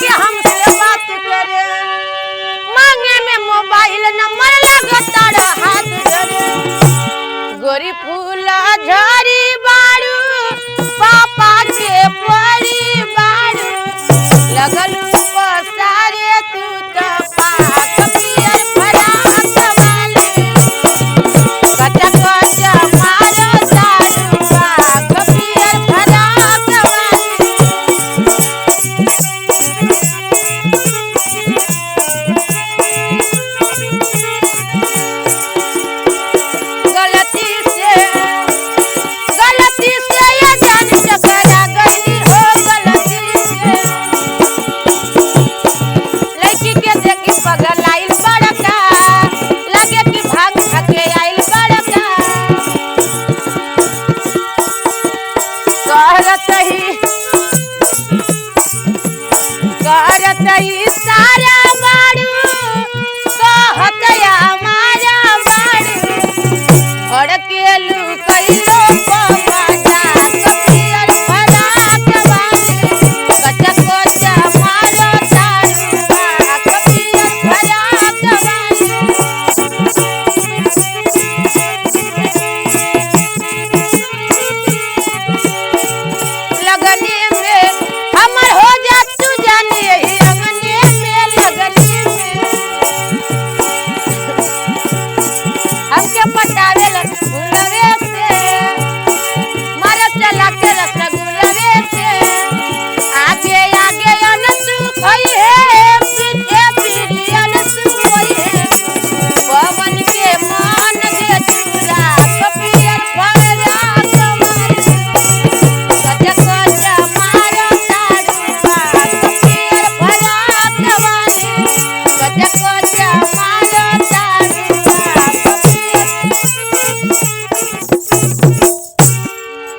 के हमसे बात करे मांगे में मोबाइल नंबर लगता हाथ धरे गोरी फूला झरी बारू पापा के परी बारू लगल पसारे तू तो पाक पियर फराक वाले कचा कचा मारो दारू पाक पियर फराक वाले गलती से ये जान टकरा गई हो गलती से लड़की के देखी पगल आइल बड़का लगे कि भाग थके आइल बड़का करत ही